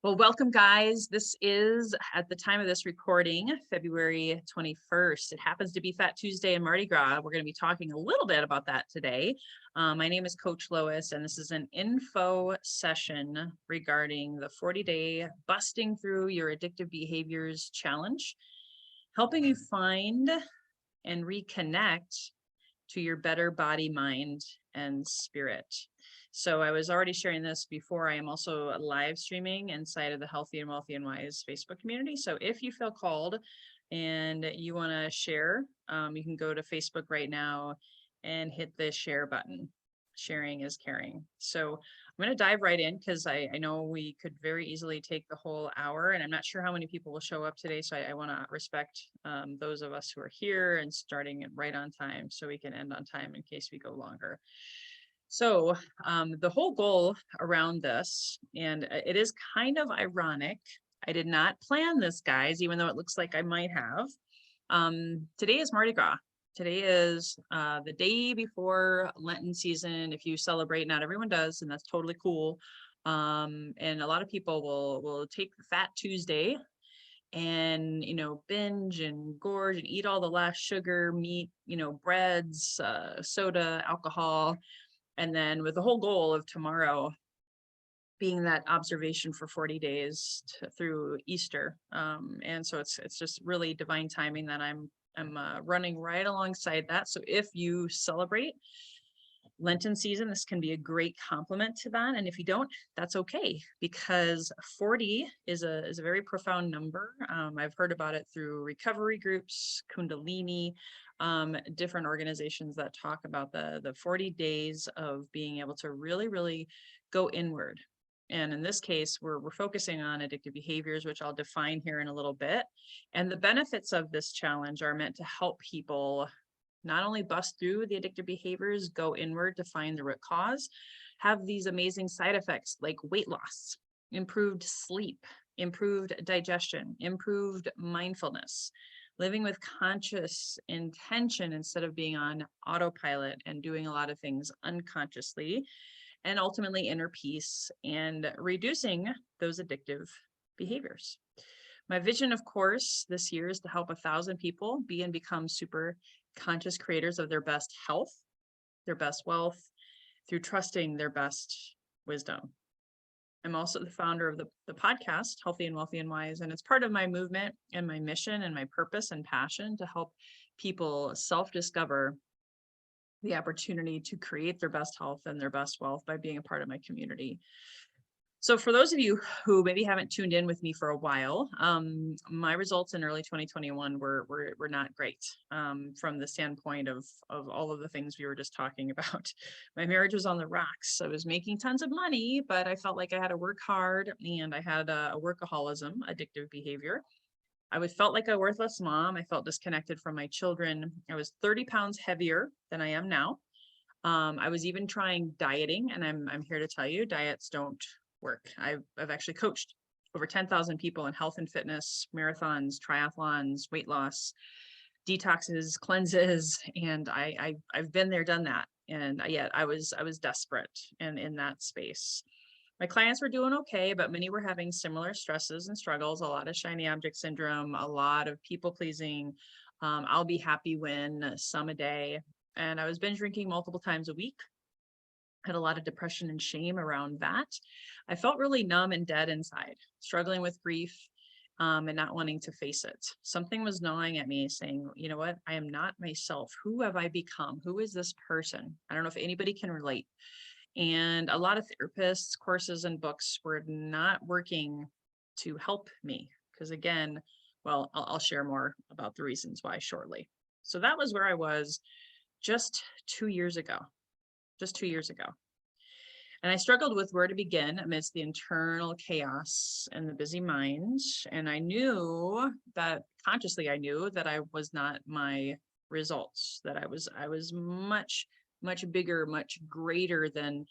Well, welcome, guys. This is, at the time of this recording, February 21st. It happens to be Fat Tuesday and Mardi Gras. We're going to be talking a little bit about that today. My name is Coach Lois, and this is an info session regarding the 40-day Busting Through Your Addictive Behaviors Challenge, helping you find and reconnect to your better body, mind, and spirit. So I was already sharing this before. I am also live streaming inside of the Healthy and Wealthy and Wise Facebook community. So if you feel called and you want to share, you can go to Facebook right now and hit the share button. Sharing is caring. So I'm going to dive right in because I know we could very easily take the whole hour, and I'm not sure how many people will show up today. So I want to respect those of us who are here and starting it right on time so we can end on time in case we go longer. So the whole goal around this, and it is kind of ironic, I did not plan this, guys, even though it looks like I might have. Today is Mardi Gras. Today is the day before Lenten season. If you celebrate, not everyone does, and that's totally cool. And a lot of people will take the Fat Tuesday and binge and gorge and eat all the last sugar, meat, breads, soda, alcohol. And then with the whole goal of tomorrow being that observation for 40 days through Easter. And so it's just really divine timing that I'm running right alongside that. So if you celebrate Lenten season, this can be a great complement to that. And if you don't, that's okay, because 40 is a very profound number. I've heard about it through recovery groups, Kundalini, different organizations that talk about the 40 days of being able to really go inward. And in this case, we're focusing on addictive behaviors, which I'll define here in a little bit. And the benefits of this challenge are meant to help people not only bust through the addictive behaviors, go inward to find the root cause, have these amazing side effects like weight loss, improved sleep, improved digestion, improved mindfulness, living with conscious intention instead of being on autopilot and doing a lot of things unconsciously, and ultimately inner peace and reducing those addictive behaviors. My vision, of course, this year is to help 1,000 people be and become super conscious creators of their best health, their best wealth, through trusting their best wisdom. I'm also the founder of the podcast, Healthy and Wealthy and Wise, and it's part of my movement and my mission and my purpose and passion to help people self-discover the opportunity to create their best health and their best wealth by being a part of my community. So for those of you who maybe haven't tuned in with me for a while, my results in early 2021 were not great from the standpoint of all of the things we were just talking about. My marriage was on the rocks. I was making tons of money, but I felt like I had to work hard, and I had a workaholism, addictive behavior. I felt like a worthless mom. I felt disconnected from my children. I was 30 pounds heavier than I am now. I was even trying dieting, and I'm here to tell you, diets don't work. I've actually coached over 10,000 people in health and fitness, marathons, triathlons, weight loss, detoxes, cleanses, and I've been there, done that, and yet I was desperate and in that space. My clients were doing okay, but many were having similar stresses and struggles, a lot of shiny object syndrome, a lot of people pleasing. I'll be happy when, some a day. And I was binge drinking multiple times a week. Had a lot of depression and shame around that. I felt really numb and dead inside, struggling with grief, and not wanting to face it. Something was gnawing at me saying, you know what, I am not myself. Who have I become? Who is this person? I don't know if anybody can relate. And a lot of therapists, courses, and books were not working to help me. Because again, well, I'll share more about the reasons why shortly. So that was where I was just 2 years ago. And I struggled with where to begin amidst the internal chaos and the busy mind. And I knew that consciously, I knew that I was not my results, that I was much bigger, much greater than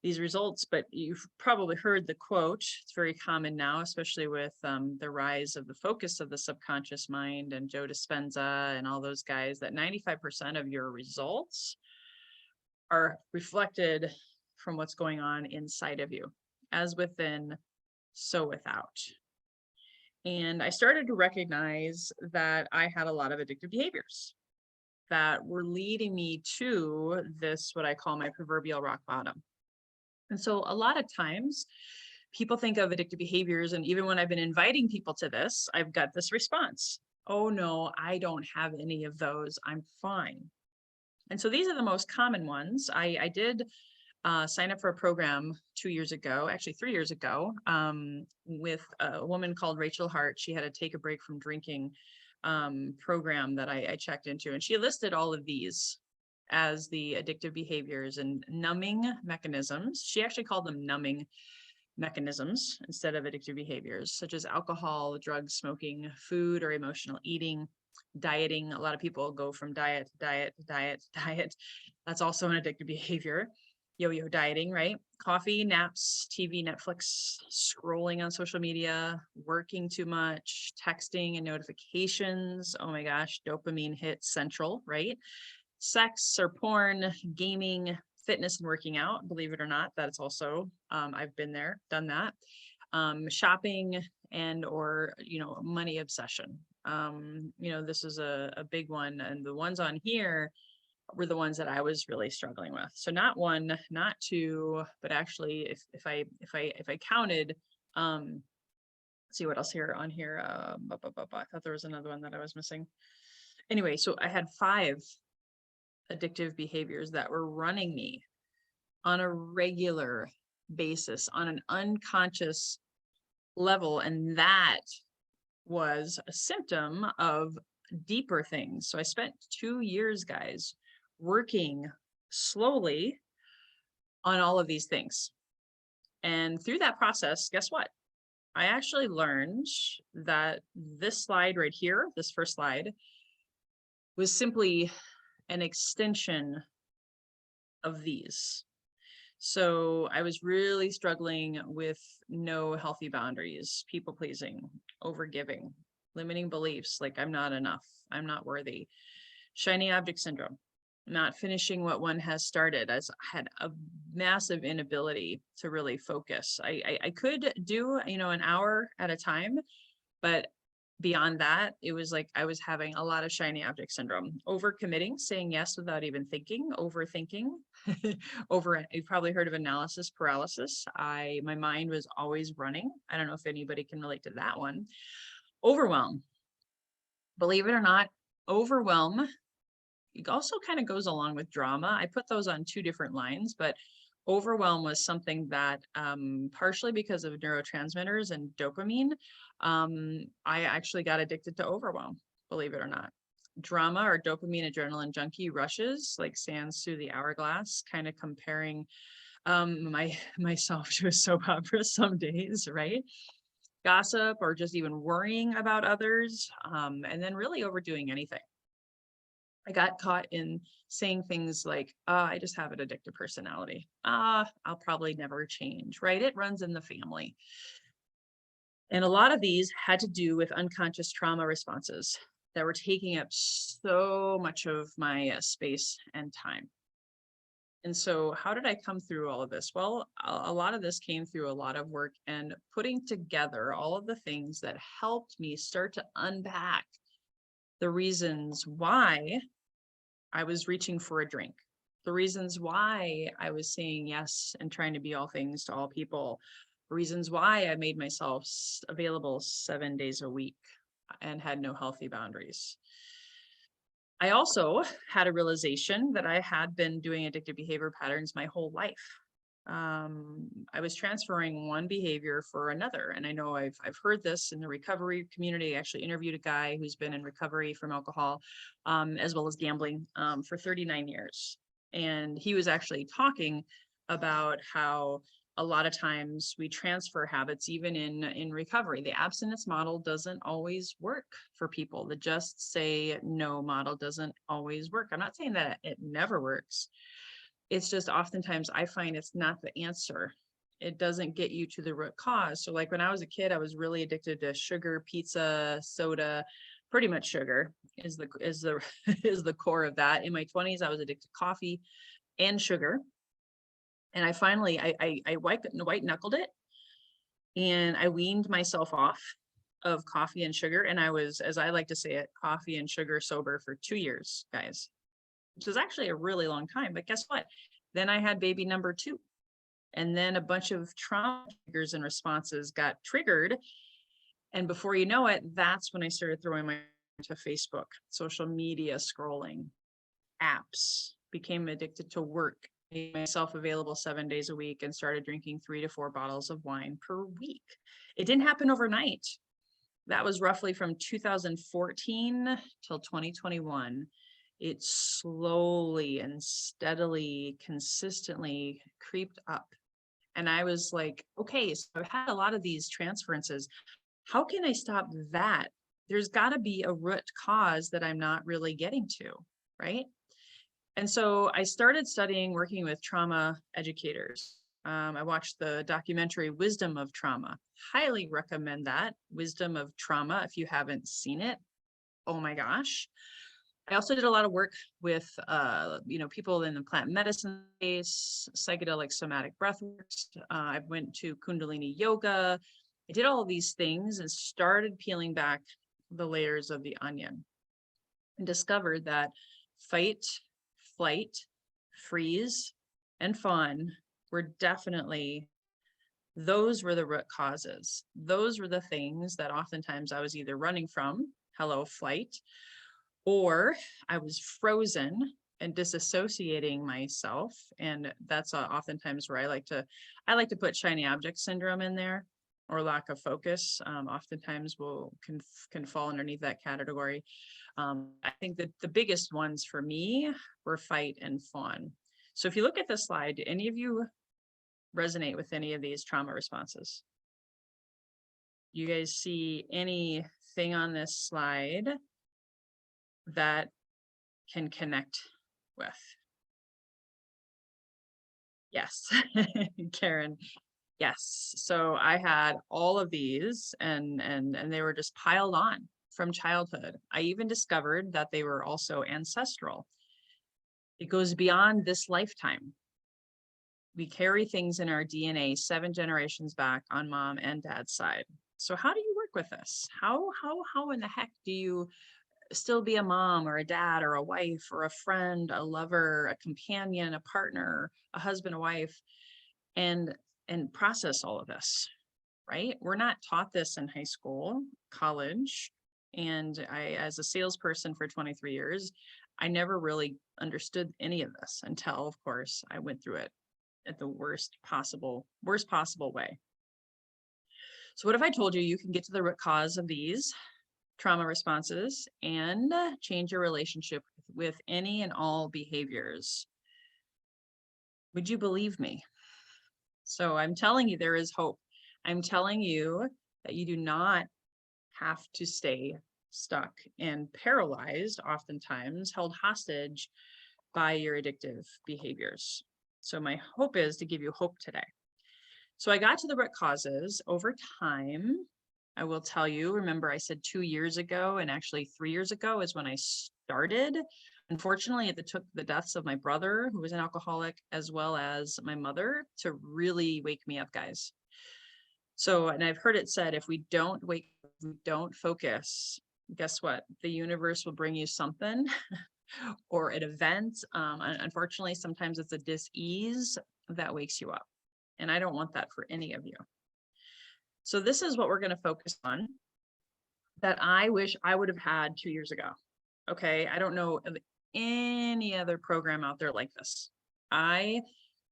these results. But you've probably heard the quote. It's very common now, especially with the rise of the focus of the subconscious mind and Joe Dispenza and all those guys, that 95% of your results are reflected from what's going on inside of you, as within, so without. And I started to recognize that I had a lot of addictive behaviors that were leading me to this, what I call my proverbial rock bottom. And so a lot of times people think of addictive behaviors, and even when I've been inviting people to this, I've got this response: oh no, I don't have any of those, I'm fine. And so these are the most common ones. I did sign up for a program 2 years ago, actually 3 years ago, with a woman called Rachel Hart. She had a take a break from drinking program that I checked into, and she listed all of these as the addictive behaviors and numbing mechanisms. She actually called them numbing mechanisms instead of addictive behaviors, such as alcohol, drugs, smoking, food, or emotional eating, dieting. A lot of people go from diet to diet to diet to diet. That's also an addictive behavior. Yo-yo dieting, right? Coffee, naps, TV, Netflix, scrolling on social media, working too much, texting and notifications. Oh my gosh, dopamine hit central, right? Sex or porn, gaming, fitness and working out. Believe it or not, that's also, I've been there, done that. Shopping and or, money obsession. This is a big one. And the ones on here were the ones that I was really struggling with. So not one, not two, but actually if I counted, let's see what else here on here. I thought there was another one that I was missing. Anyway, so I had 5 addictive behaviors that were running me on a regular basis, on an unconscious level. And that was a symptom of deeper things. So I spent 2 years, guys, working slowly on all of these things. And through that process, guess what? I actually learned that this slide right here, this first slide, was simply an extension of these. So I was really struggling with no healthy boundaries, people pleasing, overgiving, limiting beliefs like I'm not enough, I'm not worthy, shiny object syndrome, not finishing what one has started. As I had a massive inability to really focus. I could do, an hour at a time, but beyond that, it was like I was having a lot of shiny object syndrome, overcommitting, saying yes without even thinking, overthinking, you've probably heard of analysis paralysis. My mind was always running. I don't know if anybody can relate to that one. Overwhelm. Believe it or not, overwhelm, it also kind of goes along with drama. I put those on 2 different lines, but overwhelm was something that partially because of neurotransmitters and dopamine, I actually got addicted to overwhelm, believe it or not. Drama or dopamine adrenaline junkie rushes like sands through the hourglass, kind of comparing myself to a soap opera some days, right? Gossip or just even worrying about others, and then really overdoing anything. I got caught in saying things like, I just have an addictive personality. I'll probably never change, right? It runs in the family. And a lot of these had to do with unconscious trauma responses that were taking up so much of my space and time. And so how did I come through all of this? Well, a lot of this came through a lot of work and putting together all of the things that helped me start to unpack the reasons why I was reaching for a drink, the reasons why I was saying yes and trying to be all things to all people, reasons why I made myself available 7 days a week and had no healthy boundaries. I also had a realization that I had been doing addictive behavior patterns my whole life. I was transferring one behavior for another. And I know I've heard this in the recovery community. I actually interviewed a guy who's been in recovery from alcohol, as well as gambling, for 39 years. And he was actually talking about how a lot of times we transfer habits, even in recovery. The abstinence model doesn't always work for people. The just say no model doesn't always work. I'm not saying that it never works. It's just oftentimes I find it's not the answer. It doesn't get you to the root cause. So like when I was a kid, I was really addicted to sugar, pizza, soda, pretty much sugar is the is the core of that. In my 20s, I was addicted to coffee and sugar. And I finally, I white knuckled it. And I weaned myself off of coffee and sugar. And I was, as I like to say it, coffee and sugar sober for 2 years, guys, which is actually a really long time. But guess what? Then I had baby number 2. And then a bunch of trauma triggers and responses got triggered. And before you know it, that's when I started throwing my to Facebook, social media scrolling, apps, became addicted to work, made myself available 7 days a week, and started drinking 3 to 4 bottles of wine per week. It didn't happen overnight. That was roughly from 2014 till 2021. It slowly and steadily, consistently creeped up. And I was like, okay, so I've had a lot of these transferences. How can I stop that? There's got to be a root cause that I'm not really getting to, right? And so I started studying, working with trauma educators. I watched the documentary Wisdom of Trauma. Highly recommend that. Wisdom of Trauma, if you haven't seen it. Oh my gosh. I also did a lot of work with, people in the plant medicine space, psychedelic somatic breathworks. I went to Kundalini yoga. I did all of these things and started peeling back the layers of the onion and discovered that fight, flight, freeze, and fawn were definitely, those were the root causes. Those were the things that oftentimes I was either running from, hello, flight, or I was frozen and disassociating myself. And that's oftentimes where I like to put shiny object syndrome in there, or lack of focus. Oftentimes can fall underneath that category. I think that the biggest ones for me were fight and fawn. So if you look at this slide, do any of you resonate with any of these trauma responses? You guys see anything on this slide that can connect with? Yes, Karen. Yes. So I had all of these and they were just piled on from childhood. I even discovered that they were also ancestral. It goes beyond this lifetime. We carry things in our DNA 7 generations back on mom and dad's side. So how do you work with this? How in the heck do you still be a mom or a dad or a wife or a friend, a lover, a companion, a partner, a husband, a wife, and process all of this, right? We're not taught this in high school, college. And I, as a salesperson for 23 years, I never really understood any of this until, of course, I went through it at the worst possible way. So what if I told you you can get to the root cause of these trauma responses and change your relationship with any and all behaviors? Would you believe me? So I'm telling you, there is hope. I'm telling you that you do not have to stay stuck and paralyzed, oftentimes held hostage by your addictive behaviors. So my hope is to give you hope today. So I got to the root causes over time. I will tell you, remember I said 2 years ago, and actually 3 years ago is when I started. Unfortunately, it took the deaths of my brother, who was an alcoholic, as well as my mother, to really wake me up, guys. So, and I've heard it said, if we don't focus, guess what? The universe will bring you something or an event. Unfortunately, sometimes it's a dis-ease that wakes you up. And I don't want that for any of you. So this is what we're going to focus on that I wish I would have had 2 years ago. Okay. I don't know of any other program out there like this. I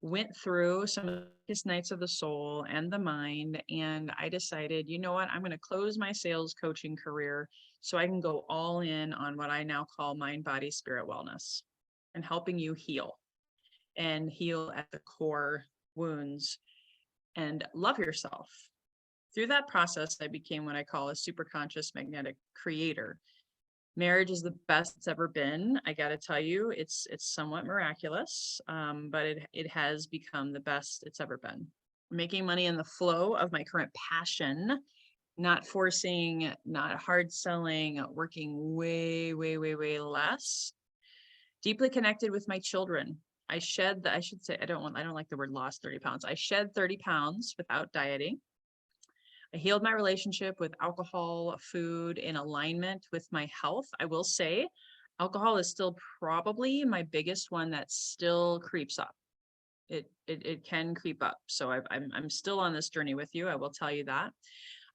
went through some of the nights of the soul and the mind, and I decided, you know what, I'm going to close my sales coaching career so I can go all in on what I now call mind, body, spirit wellness, and helping you heal at the core wounds and love yourself. Through that process, I became what I call a superconscious magnetic creator. Marriage is the best it's ever been. I got to tell you, it's somewhat miraculous, but it has become the best it's ever been. Making money in the flow of my current passion, not forcing, not hard selling, working way less. Deeply connected with my children. I don't like the word lost 30 pounds. I shed 30 pounds without dieting. I healed my relationship with alcohol, food in alignment with my health. I will say alcohol is still probably my biggest one that still creeps up. It can creep up. So I'm still on this journey with you. I will tell you that.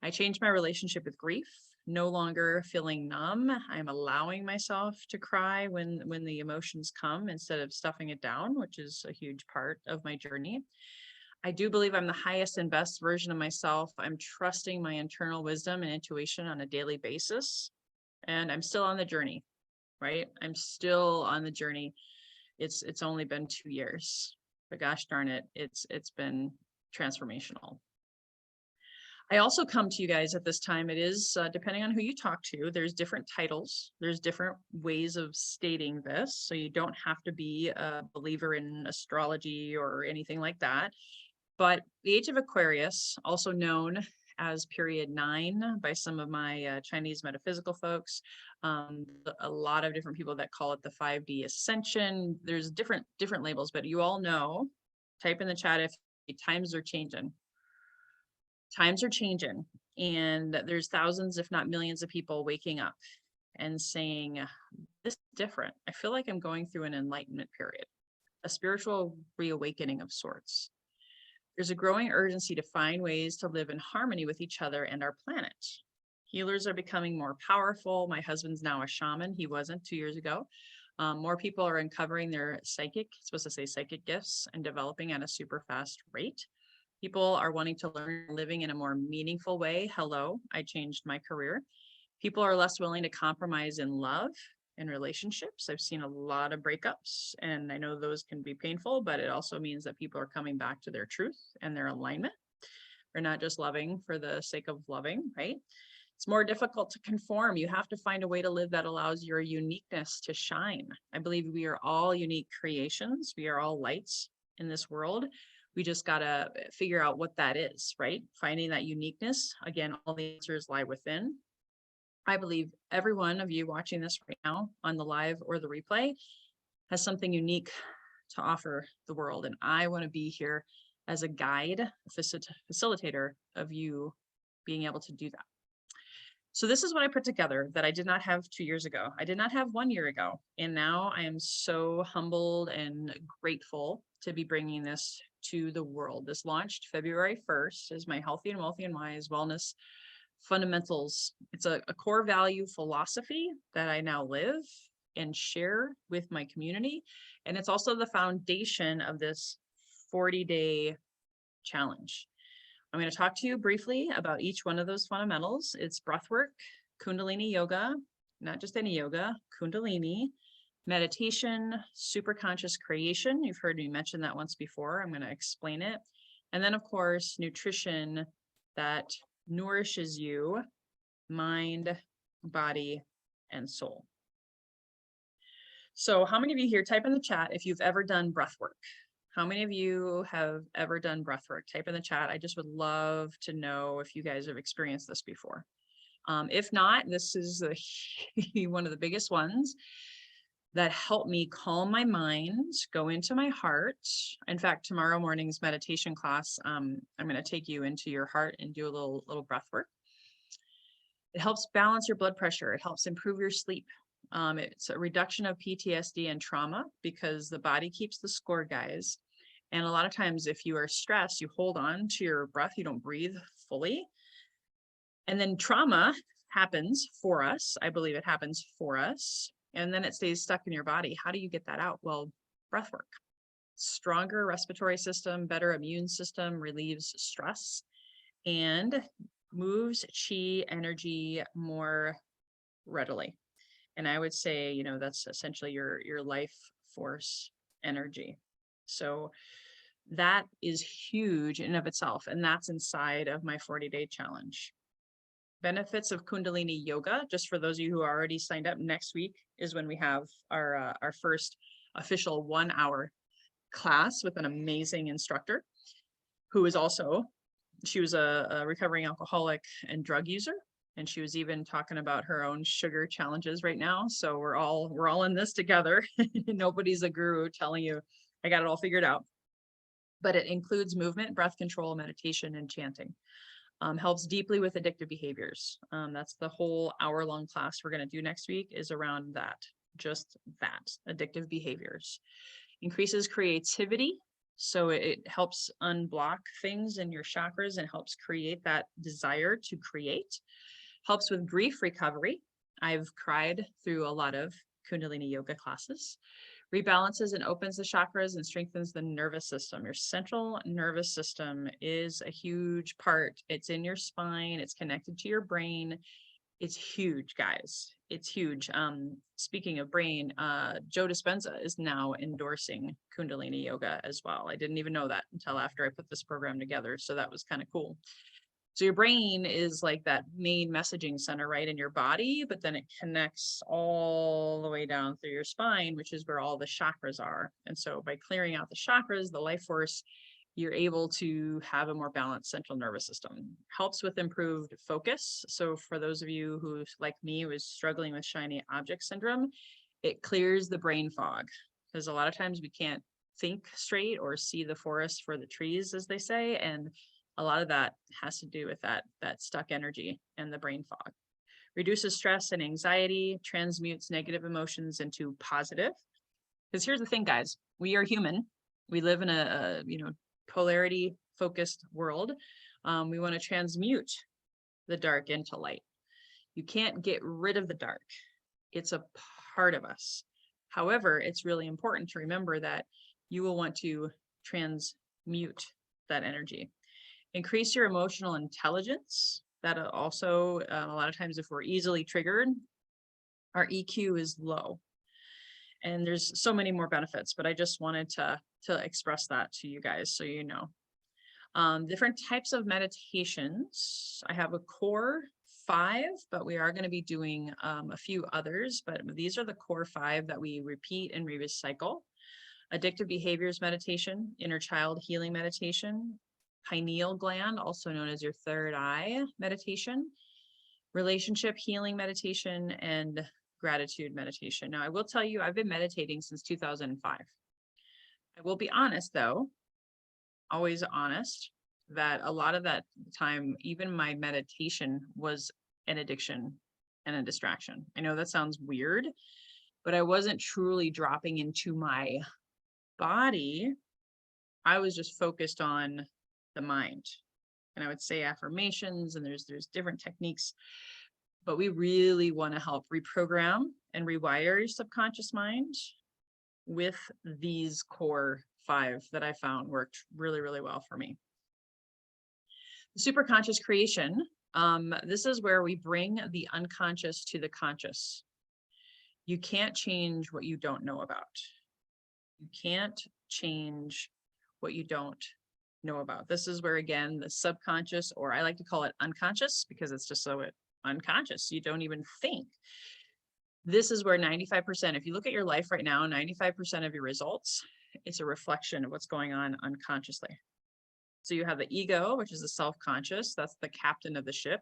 I changed my relationship with grief, no longer feeling numb. I'm allowing myself to cry when the emotions come instead of stuffing it down, which is a huge part of my journey. I do believe I'm the highest and best version of myself. I'm trusting my internal wisdom and intuition on a daily basis. And I'm still on the journey, right? I'm still on the journey. It's only been 2 years, but gosh darn it, it's been transformational. I also come to you guys at this time. It is depending on who you talk to, there's different titles, there's different ways of stating this. So you don't have to be a believer in astrology or anything like that. But the age of Aquarius, also known as period 9 by some of my Chinese metaphysical folks, a lot of different people that call it the 5D ascension. There's different labels, but you all know, type in the chat if times are changing. Times are changing, and there's thousands, if not millions of people waking up and saying, this is different. I feel like I'm going through an enlightenment period, a spiritual reawakening of sorts. There's a growing urgency to find ways to live in harmony with each other and our planet. Healers are becoming more powerful. My husband's now a shaman. He wasn't 2 years ago. More people are uncovering their psychic gifts and developing at a super fast rate. People are wanting to learn living in a more meaningful way. Hello, I changed my career. People are less willing to compromise in love and relationships. I've seen a lot of breakups, and I know those can be painful, but it also means that people are coming back to their truth and their alignment. They're not just loving for the sake of loving, right? It's more difficult to conform. You have to find a way to live that allows your uniqueness to shine. I believe we are all unique creations. We are all lights in this world. We just got to figure out what that is, right? Finding that uniqueness. Again, all the answers lie within. I believe every one of you watching this right now on the live or the replay has something unique to offer the world. And I want to be here as a guide, facilitator of you being able to do that. So this is what I put together that I did not have 2 years ago. I did not have 1 year ago. And now I am so humbled and grateful to be bringing this to the world. This launched February 1st as my Healthy and Wealthy and Wise Wellness Fundamentals. It's a core value philosophy that I now live and share with my community. And it's also the foundation of this 40-day challenge. I'm going to talk to you briefly about each one of those fundamentals. It's breathwork, Kundalini yoga, not just any yoga, Kundalini, meditation, superconscious creation. You've heard me mention that once before. I'm going to explain it. And then, of course, nutrition that nourishes you, mind, body, and soul. So how many of you here, type in the chat if you've ever done breath work? How many of you have ever done breath work? Type in the chat. I just would love to know if you guys have experienced this before. If not, this is one of the biggest ones that helped me calm my mind, go into my heart. In fact, tomorrow morning's meditation class, I'm going to take you into your heart and do a little breath work. It helps balance your blood pressure. It helps improve your sleep. It's a reduction of PTSD and trauma because the body keeps the score, guys. And a lot of times if you are stressed, you hold on to your breath, you don't breathe fully. And then trauma happens for us. I believe it happens for us. And then it stays stuck in your body. How do you get that out? Well, breath work. Stronger respiratory system, better immune system, relieves stress, and moves chi energy more readily. And I would say, you know, that's essentially your life force energy. So that is huge in and of itself. And that's inside of my 40-day challenge. Benefits of Kundalini yoga, just for those of you who are already signed up, next week is when we have our first official 1 hour class with an amazing instructor who is also, she was a recovering alcoholic and drug user. And she was even talking about her own sugar challenges right now. So we're all in this together. Nobody's a guru telling you, I got it all figured out. But it includes movement, breath control, meditation, and chanting. Helps deeply with addictive behaviors. That's the whole hour-long class we're going to do next week is around that, just that, addictive behaviors. Increases creativity. So it helps unblock things in your chakras and helps create that desire to create. Helps with grief recovery. I've cried through a lot of Kundalini yoga classes. Rebalances and opens the chakras and strengthens the nervous system. Your central nervous system is a huge part. It's in your spine. It's connected to your brain. It's huge, guys. It's huge. Speaking of brain, Joe Dispenza is now endorsing Kundalini yoga as well. I didn't even know that until after I put this program together. So that was kind of cool. So your brain is like that main messaging center, right, in your body, but then it connects all the way down through your spine, which is where all the chakras are. And so by clearing out the chakras, the life force, you're able to have a more balanced central nervous system. Helps with improved focus. So for those of you who, like me, was struggling with shiny object syndrome, it clears the brain fog, because a lot of times we can't think straight or see the forest for the trees, as they say, and a lot of that has to do with that stuck energy and the brain fog. Reduces stress and anxiety, transmutes negative emotions into positive. Because here's the thing, guys, we are human. We live in a polarity focused world. We want to transmute the dark into light. You can't get rid of the dark. It's a part of us. However, it's really important to remember that you will want to transmute that energy. Increase your emotional intelligence. That also, a lot of times if we're easily triggered, our EQ is low. And there's so many more benefits, but I just wanted to express that to you guys so you know. Different types of meditations. I have a core 5, but we are going to be doing a few others, but these are the core 5 that we repeat and recycle. Addictive behaviors meditation, inner child healing meditation, pineal gland, also known as your third eye meditation, relationship healing meditation, and gratitude meditation. Now, I will tell you, I've been meditating since 2005. I will be honest, though, always honest, that a lot of that time, even my meditation was an addiction and a distraction. I know that sounds weird, but I wasn't truly dropping into my body. I was just focused on the mind, and I would say affirmations, and there's different techniques, but we really want to help reprogram and rewire your subconscious mind with these core 5 that I found worked really, really well for me. The superconscious creation. This is where we bring the unconscious to the conscious. You can't change what you don't know about. You can't change what you don't know about. This is where, again, the subconscious, or I like to call it unconscious, because it's just so unconscious. You don't even think. This is where 95%, if you look at your life right now, 95% of your results, it's a reflection of what's going on unconsciously. So you have the ego, which is the self-conscious. That's the captain of the ship.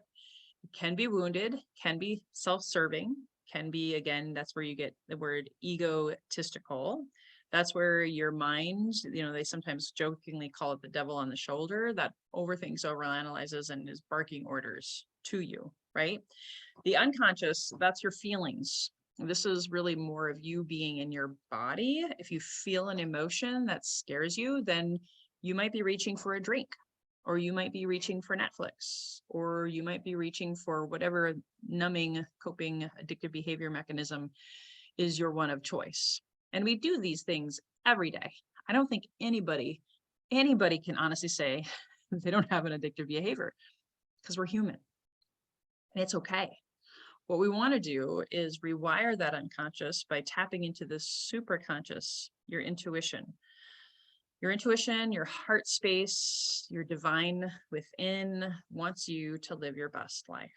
It can be wounded, can be self-serving, can be, again, that's where you get the word egotistical. That's where your mind, they sometimes jokingly call it the devil on the shoulder, that overthinks, overanalyzes, and is barking orders to you, right? The unconscious, that's your feelings. This is really more of you being in your body. If you feel an emotion that scares you, then you might be reaching for a drink, or you might be reaching for Netflix, or you might be reaching for whatever numbing, coping, addictive behavior mechanism is your one of choice. And we do these things every day. I don't think anybody can honestly say they don't have an addictive behavior, because we're human. And it's okay. What we want to do is rewire that unconscious by tapping into the superconscious, your intuition. Your intuition, your heart space, your divine within wants you to live your best life.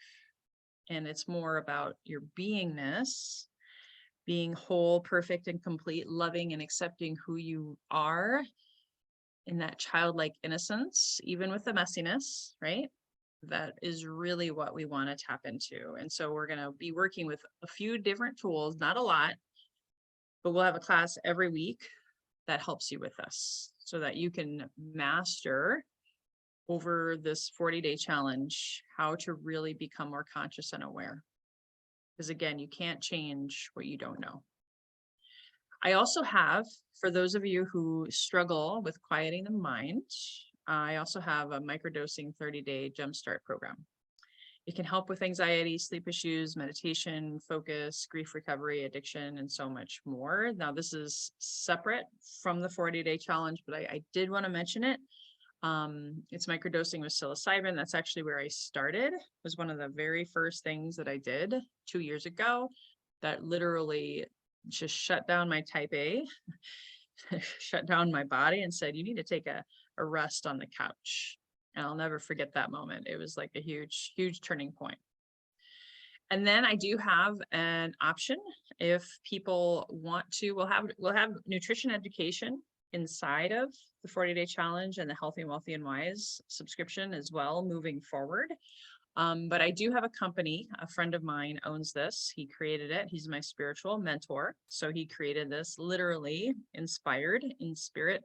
And it's more about your beingness, being whole, perfect, and complete, loving and accepting who you are in that childlike innocence, even with the messiness, right? That is really what we want to tap into. And so we're going to be working with a few different tools, not a lot, but we'll have a class every week that helps you with this so that you can master over this 40-day challenge, how to really become more conscious and aware. Because again, you can't change what you don't know. I also have, for those of you who struggle with quieting the mind, I also have a microdosing 30-day jumpstart program. It can help with anxiety, sleep issues, meditation, focus, grief recovery, addiction, and so much more. Now, this is separate from the 40-day challenge, but I did want to mention it. It's microdosing with psilocybin. That's actually where I started. It was one of the very first things that I did 2 years ago that literally just shut down my type A, shut down my body and said, you need to take a rest on the couch. And I'll never forget that moment. It was like a huge, huge turning point. And then I do have an option if people want to, we'll have nutrition education inside of the 40-day challenge and the Healthy, Wealthy, and Wise subscription as well moving forward. But I do have a company, a friend of mine owns this. He created it. He's my spiritual mentor. So he created this literally inspired in spirit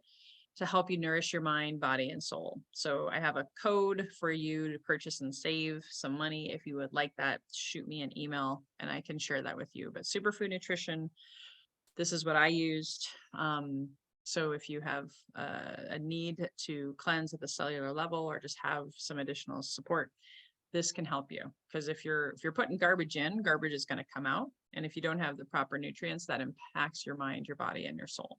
to help you nourish your mind, body, and soul. So I have a code for you to purchase and save some money. If you would like that, shoot me an email and I can share that with you. But Superfood Nutrition, this is what I used. So if you have a need to cleanse at the cellular level or just have some additional support, this can help you. Because if you're putting garbage in, garbage is going to come out. And if you don't have the proper nutrients, that impacts your mind, your body, and your soul.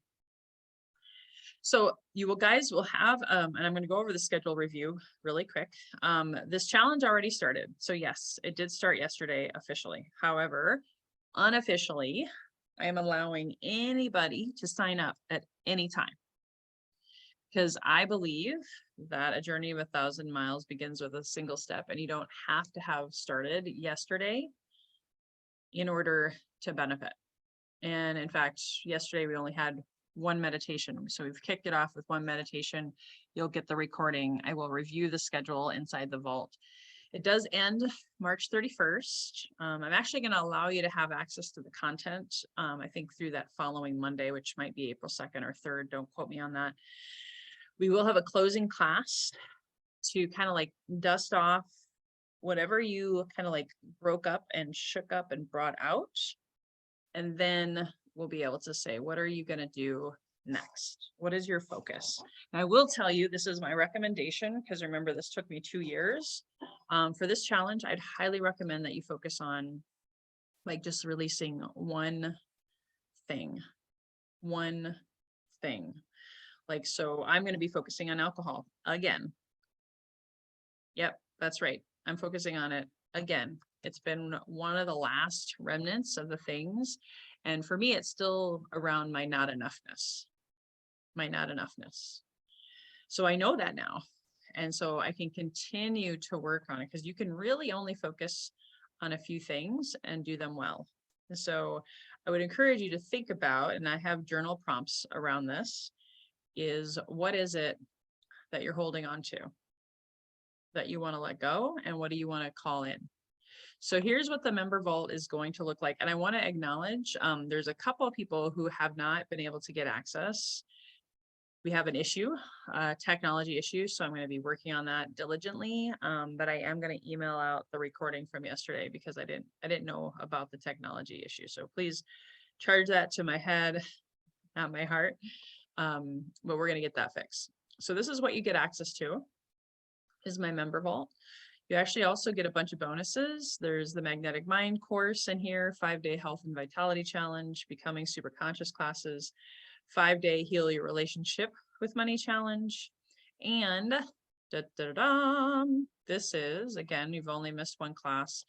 So you guys will have, and I'm going to go over the schedule review really quick. This challenge already started. So yes, it did start yesterday officially. However, unofficially, I am allowing anybody to sign up at any time. Because I believe that a journey of 1,000 miles begins with a single step, and you don't have to have started yesterday in order to benefit. And in fact, yesterday we only had one meditation. So we've kicked it off with one meditation. You'll get the recording. I will review the schedule inside the vault. It does end March 31st. I'm actually going to allow you to have access to the content, I think through that following Monday, which might be April 2nd or 3rd. Don't quote me on that. We will have a closing class to kind of like dust off whatever you kind of like broke up and shook up and brought out. And then we'll be able to say, what are you going to do next? What is your focus? And I will tell you, this is my recommendation, because remember, this took me 2 years. For this challenge, I'd highly recommend that you focus on like just releasing one thing. Like, so I'm going to be focusing on alcohol again. Yep, that's right. I'm focusing on it again. It's been one of the last remnants of the things. And for me, it's still around my not enoughness. So I know that now. And so I can continue to work on it, because you can really only focus on a few things and do them well. And so I would encourage you to think about, and I have journal prompts around this, is what is it that you're holding on to that you want to let go, and what do you want to call in? So here's what the member vault is going to look like. And I want to acknowledge there's a couple of people who have not been able to get access. We have an issue, technology issue. So I'm going to be working on that diligently. But I am going to email out the recording from yesterday, because I didn't know about the technology issue. So please charge that to my head, not my heart. But we're going to get that fixed. So this is what you get access to, is my member vault. You actually also get a bunch of bonuses. There's the Magnetic Mind course in here, 5-day health and vitality challenge, becoming super conscious classes, 5-day heal your relationship with money challenge. And this is, again, you've only missed one class.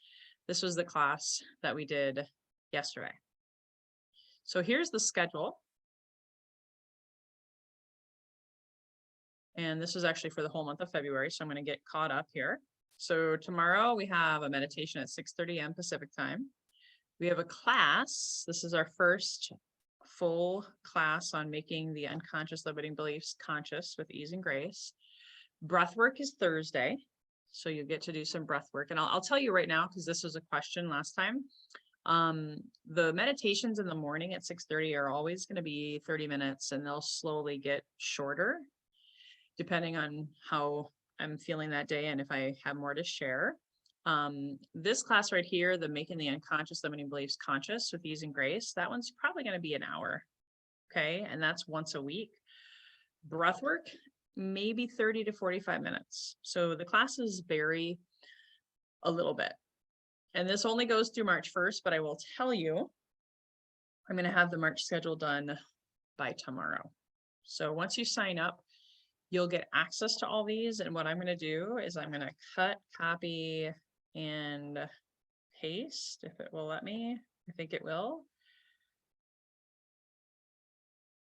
This was the class that we did yesterday. So here's the schedule. And this is actually for the whole month of February. So I'm going to get caught up here. So tomorrow we have a meditation at 6:30 a.m. Pacific time. We have a class. This is our first full class on making the unconscious limiting beliefs conscious with ease and grace. Breath work is Thursday. So you'll get to do some breath work. And I'll tell you right now, because this was a question last time. The meditations in the morning at 6:30 are always going to be 30 minutes, and they'll slowly get shorter depending on how I'm feeling that day and if I have more to share. This class right here, the Making the Unconscious Limiting Beliefs Conscious with Ease and Grace, that one's probably going to be an hour. Okay. And that's once a week. Breath work, maybe 30 to 45 minutes. So the classes vary a little bit. And this only goes through March 1st, but I will tell you, I'm going to have the March schedule done by tomorrow. So once you sign up, you'll get access to all these. And what I'm going to do is I'm going to cut, copy, and paste if it will let me. I think it will.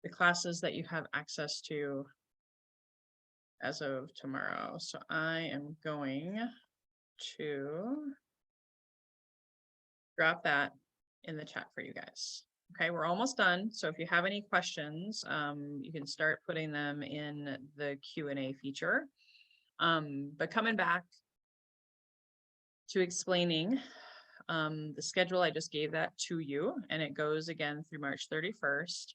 The classes that you have access to as of tomorrow. So I am going to drop that in the chat for you guys. Okay, we're almost done. So if you have any questions, you can start putting them in the Q&A feature. But coming back to explaining the schedule, I just gave that to you, and it goes again through March 31st.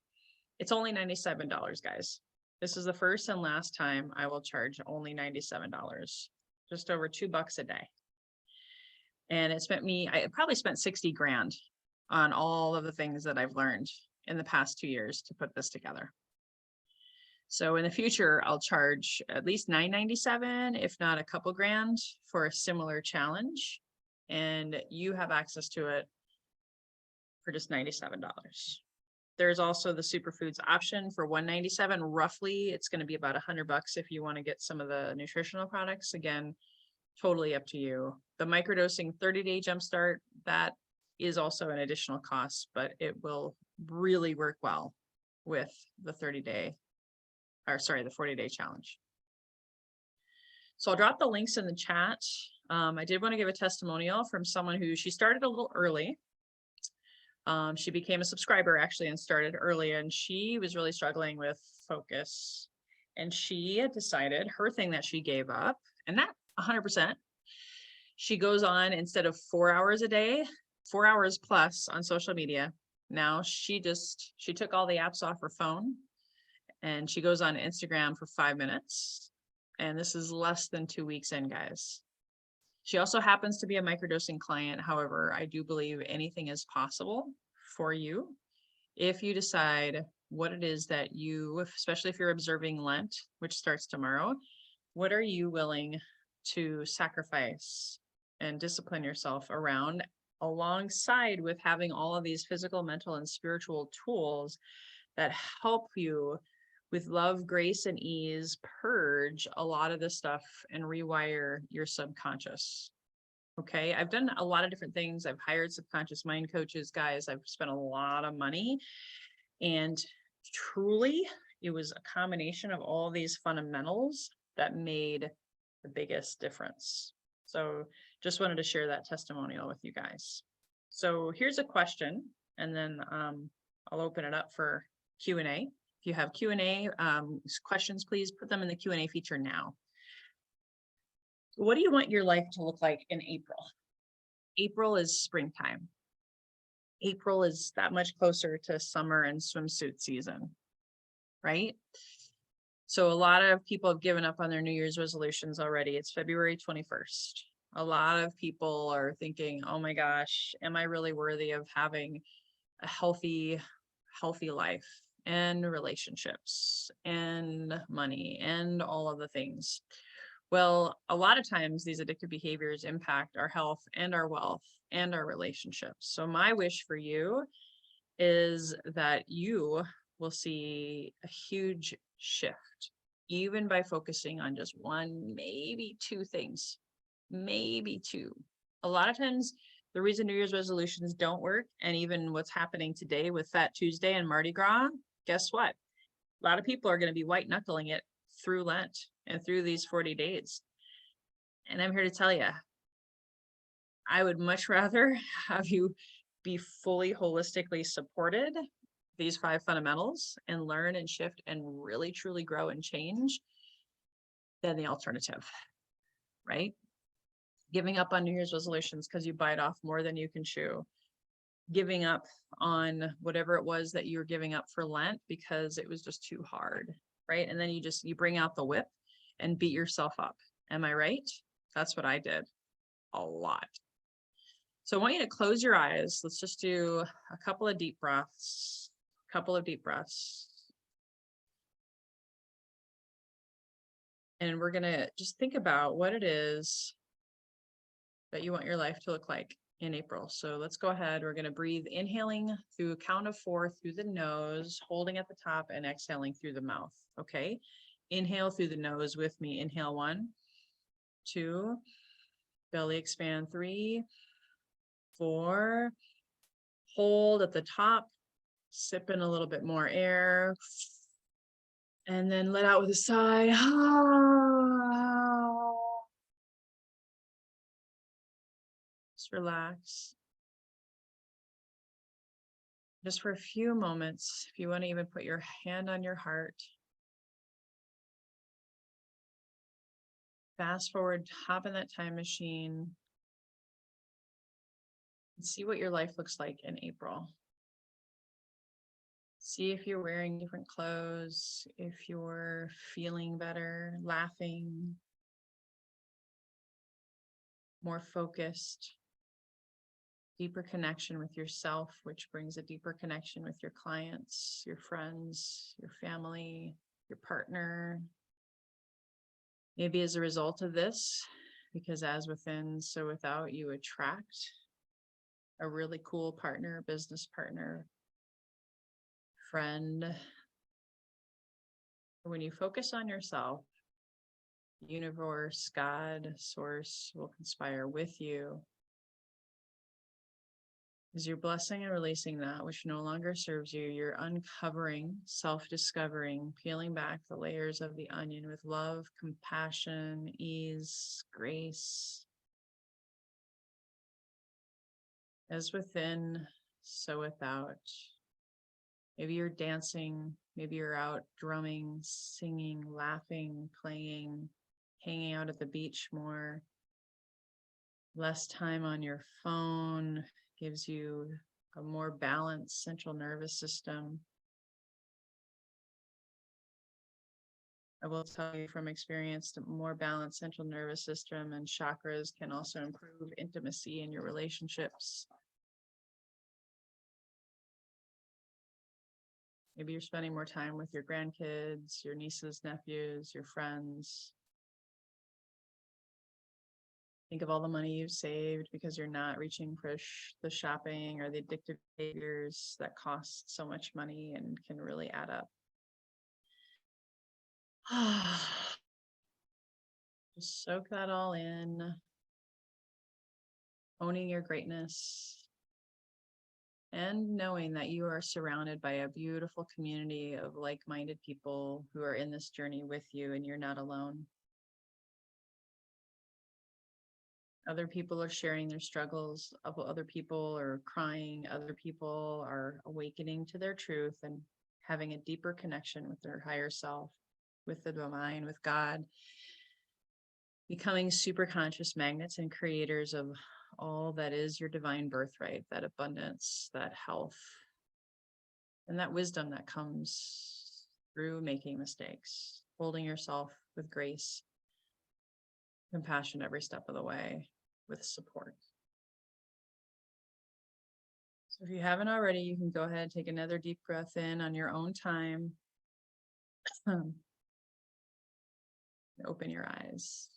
It's only $97, guys. This is the first and last time I will charge only $97, just over $2 a day. And it spent me, I probably spent 60 grand on all of the things that I've learned in the past 2 years to put this together. So in the future, I'll charge at least $997, if not a couple grand for a similar challenge. And you have access to it for just $97. There's also the superfoods option for $197. Roughly, it's going to be about $100 if you want to get some of the nutritional products. Again, totally up to you. The microdosing 30-day jumpstart, that is also an additional cost, but it will really work well with the 40-day challenge. So I'll drop the links in the chat. I did want to give a testimonial from someone who, she started a little early. She became a subscriber actually and started early, and she was really struggling with focus. And she had decided her thing that she gave up, and that 100%, she goes on, instead of 4 hours a day, 4 hours plus on social media. Now she took all the apps off her phone and she goes on Instagram for 5 minutes. And this is less than 2 weeks in, guys. She also happens to be a microdosing client. However, I do believe anything is possible for you if you decide what it is that you, especially if you're observing Lent, which starts tomorrow, what are you willing to sacrifice and discipline yourself around, alongside with having all of these physical, mental, and spiritual tools that help you with love, grace, and ease, purge a lot of this stuff and rewire your subconscious. Okay, I've done a lot of different things. I've hired subconscious mind coaches, guys. I've spent a lot of money, and truly it was a combination of all these fundamentals that made the biggest difference. So just wanted to share that testimonial with you guys. So here's a question, and then I'll open it up for Q&A. If you have Q&A questions, please put them in the Q&A feature now. What do you want your life to look like in April? April is springtime. April is that much closer to summer and swimsuit season, right? So a lot of people have given up on their New Year's resolutions already. It's February 21st. A lot of people are thinking, oh my gosh, am I really worthy of having a healthy life and relationships and money and all of the things? Well, a lot of times these addictive behaviors impact our health and our wealth and our relationships. So my wish for you is that you will see a huge shift, even by focusing on just one, maybe two things, maybe two. A lot of times the reason New Year's resolutions don't work, and even what's happening today with Fat Tuesday and Mardi Gras, guess what? A lot of people are going to be white knuckling it through Lent and through these 40 days. And I'm here to tell you, I would much rather have you be fully holistically supported, these 5 fundamentals, and learn and shift and really truly grow and change, than the alternative, right? Giving up on New Year's resolutions because you bite off more than you can chew. Giving up on whatever it was that you were giving up for Lent because it was just too hard, right? And then you bring out the whip and beat yourself up Am I right? That's what I did a lot. So I want you to close your eyes. Let's just do a couple of deep breaths. And we're going to just think about what it is that you want your life to look like in April. So let's go ahead. We're going to breathe, inhaling through a count of 4 through the nose, holding at the top, and exhaling through the mouth. Okay. Inhale through the nose with me. Inhale 1, 2, belly expand 3, 4, hold at the top, sip in a little bit more air, and then let out with a sigh. Just relax. Just for a few moments, if you want to even put your hand on your heart. Fast forward, hop in that time machine, and see what your life looks like in April. See if you're wearing different clothes, if you're feeling better, laughing, more focused, deeper connection with yourself, which brings a deeper connection with your clients, your friends, your family, your partner. Maybe as a result of this, because as within, so without, you attract a really cool partner, business partner, friend. When you focus on yourself, universe, God, source will conspire with you as you're blessing and releasing that which no longer serves you. You're uncovering, self-discovering, peeling back the layers of the onion with love, compassion, ease, grace. As within, so without. Maybe you're dancing, maybe you're out drumming, singing, laughing, playing, hanging out at the beach more. Less time on your phone gives you a more balanced central nervous system. I will tell you from experience, the more balanced central nervous system and chakras can also improve intimacy in your relationships. Maybe you're spending more time with your grandkids, your nieces, nephews, your friends. Think of all the money you've saved because you're not reaching for the shopping or the addictive behaviors that cost so much money and can really add up. Just soak that all in, owning your greatness, and knowing that you are surrounded by a beautiful community of like-minded people who are in this journey with you, and you're not alone. Other people are sharing their struggles, other people are crying, other people are awakening to their truth and having a deeper connection with their higher self, with the divine, with God, becoming super conscious magnets and creators of all that is your divine birthright, that abundance, that health, and that wisdom that comes through making mistakes, holding yourself with grace, compassion every step of the way, with support. So if you haven't already, you can go ahead and take another deep breath in on your own time. Open your eyes.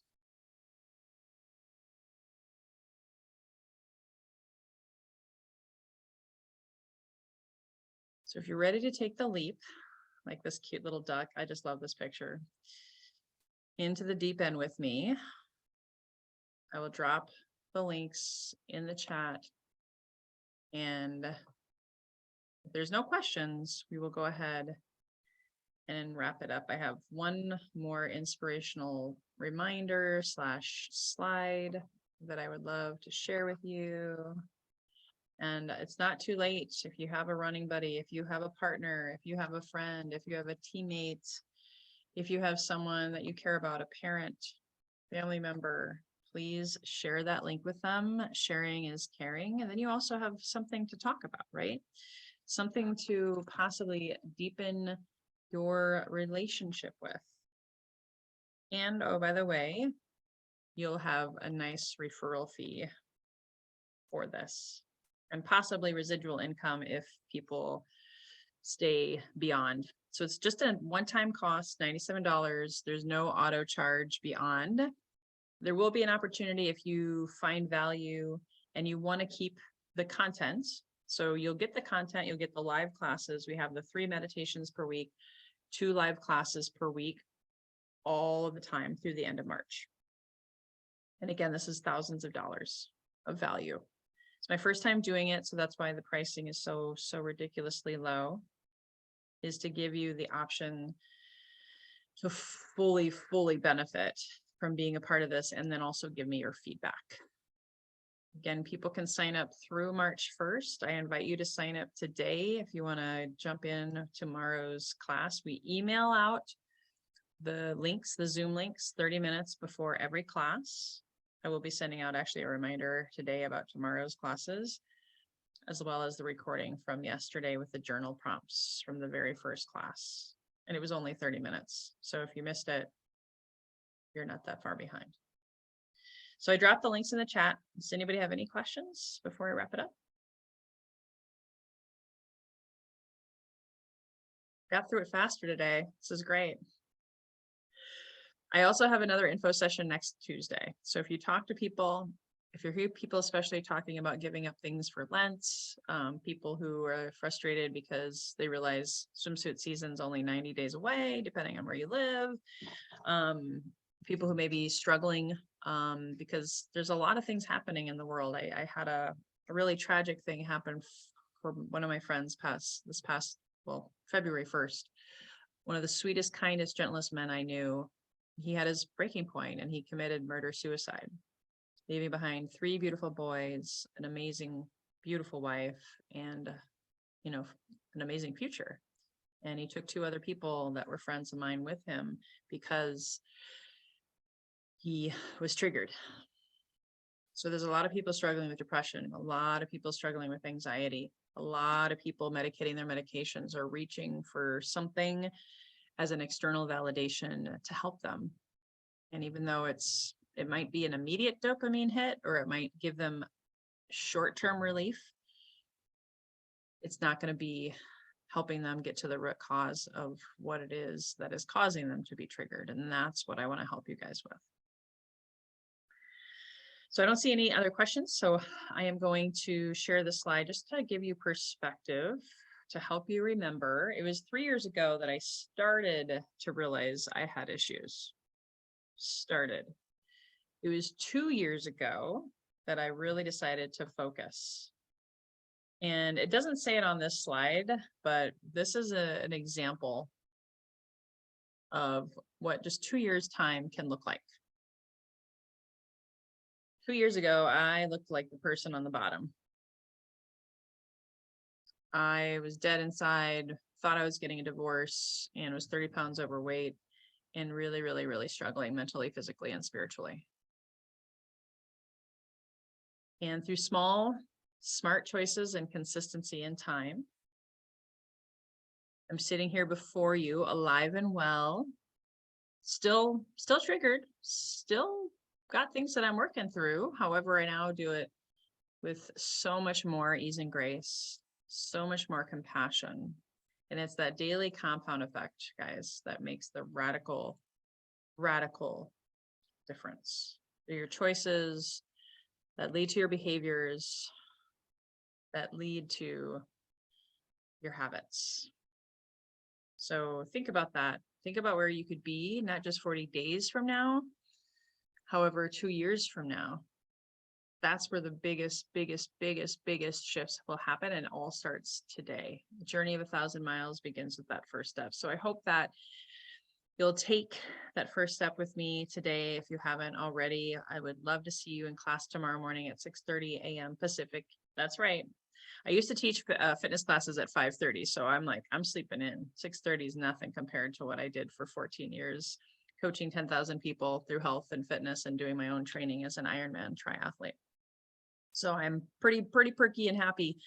So if you're ready to take the leap, like this cute little duck, I just love this picture, into the deep end with me, I will drop the links in the chat. And if there's no questions, we will go ahead and wrap it up. I have one more inspirational reminder / slide that I would love to share with you. And it's not too late. If you have a running buddy, if you have a partner, if you have a friend, if you have a teammate, if you have someone that you care about, a parent, family member, please share that link with them. Sharing is caring. And then you also have something to talk about, right? Something to possibly deepen your relationship with. And oh, by the way, you'll have a nice referral fee for this, and possibly residual income if people stay beyond. So it's just a one-time cost, $97. There's no auto charge beyond. There will be an opportunity if you find value and you want to keep the content. So you'll get the content, you'll get the live classes. We have the 3 meditations per week, 2 live classes per week, all of the time through the end of March. And again, this is thousands of dollars of value. It's my first time doing it, so that's why the pricing is so ridiculously low, is to give you the option to fully benefit from being a part of this, and then also give me your feedback. Again, people can sign up through March 1st. I invite you to sign up today if you want to jump in tomorrow's class. We email out the links, the Zoom links, 30 minutes before every class. I will be sending out actually a reminder today about tomorrow's classes, as well as the recording from yesterday with the journal prompts from the very first class. And it was only 30 minutes. So if you missed it, you're not that far behind. So I dropped the links in the chat. Does anybody have any questions before I wrap it up? Got through it faster today. This is great. I also have another info session next Tuesday. So if you talk to people, if you hear people especially talking about giving up things for Lent, people who are frustrated because they realize swimsuit season's only 90 days away, depending on where you live, people who may be struggling because there's a lot of things happening in the world. I had a really tragic thing happen for one of my friends February 1st. One of the sweetest, kindest, gentlest men I knew. He had his breaking point and he committed murder-suicide, leaving behind 3 beautiful boys, an amazing, beautiful wife, and, an amazing future. And he took 2 other people that were friends of mine with him because he was triggered. So there's a lot of people struggling with depression, a lot of people struggling with anxiety, a lot of people medicating their medications or reaching for something as an external validation to help them. And even though it might be an immediate dopamine hit, or it might give them short-term relief, it's not going to be helping them get to the root cause of what it is that is causing them to be triggered. And that's what I want to help you guys with. So I don't see any other questions. So I am going to share the slide just to give you perspective, to help you remember. It was 3 years ago that I started to realize I had issues. It was 2 years ago that I really decided to focus. And it doesn't say it on this slide, but this is an example of what just 2 years' time can look like. 2 years ago, I looked like the person on the bottom. I was dead inside, thought I was getting a divorce, and was 30 pounds overweight and really struggling mentally, physically, and spiritually. And through small, smart choices and consistency in time, I'm sitting here before you, alive and well, still triggered, still got things that I'm working through. However, I now do it with so much more ease and grace, so much more compassion. And it's that daily compound effect, guys, that makes the radical difference. They're your choices that lead to your behaviors, that lead to your habits. So think about that. Think about where you could be, not just 40 days from now, however, 2 years from now. That's where the biggest shifts will happen, and it all starts today. The journey of 1,000 miles begins with that first step. So I hope that you'll take that first step with me today. If you haven't already, I would love to see you in class tomorrow morning at 6:30 a.m. Pacific. That's right. I used to teach fitness classes at 5:30. So I'm sleeping in. 6:30 is nothing compared to what I did for 14 years, coaching 10,000 people through health and fitness and doing my own training as an Ironman triathlete. So I'm pretty perky and happy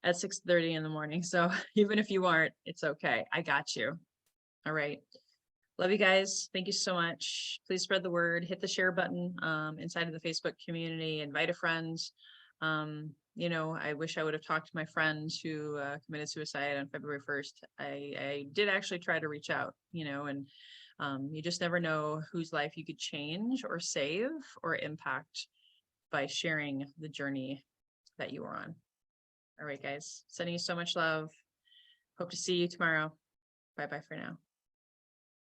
at 6:30 in the morning. So even if you aren't, it's okay. I got you. All right. Love you guys. Thank you so much. Please spread the word, hit the share button inside of the Facebook community, invite a friend. You know, I wish I would have talked to my friend who committed suicide on February 1st. I did actually try to reach out, you know, and you just never know whose life you could change or save or impact by sharing the journey that you were on. All right, guys, sending you so much love. Hope to see you tomorrow. Bye-bye for now.